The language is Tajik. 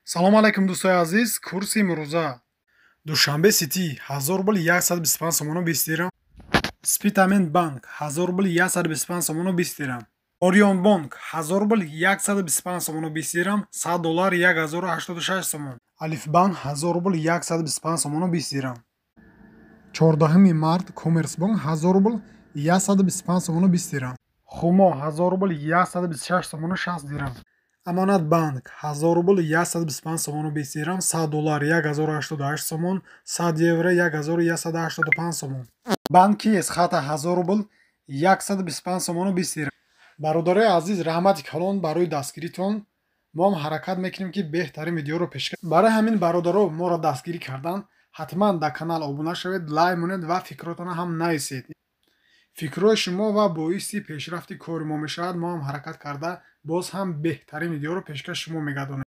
салом алайкум дӯстои азиз. Курси имрӯза душанбе ситӣ 1125 сомону 20 дирам. Спитамент банк 1125 сомону 20 дирам. Орион банк 1125 сомону 20 дирам. $100 1086 сомон. Алиф банк 1125 сомону 20 дирам. 14 март Коммерс банк 1125 сомону 20 дирам. Хумо 1126 сомону 60 дирам. Амонат банк 1125 сомону 20 дирам. $100 1088 сомон. 100 евро 1185 сомон. банки эс хата 1000 рубл 125 сомону 20 дирам. бародарои азиз, раҳмати калон барои дастгиритон. мо ҳам ҳаракат мекунем ки беҳтарин видеоро пешкаш. барои ҳамин бародаро моро дастгирӣ кардан, ҳатман дар канал обуна шавед, лайк монед ва фикротона ҳам нависед. фикрҳои шумо ва боиси пешрафти кори мо мешавад. мо ҳам ҳаракат карда боз ҳам беҳтарин видеоро пешкаш шумо мегардонем.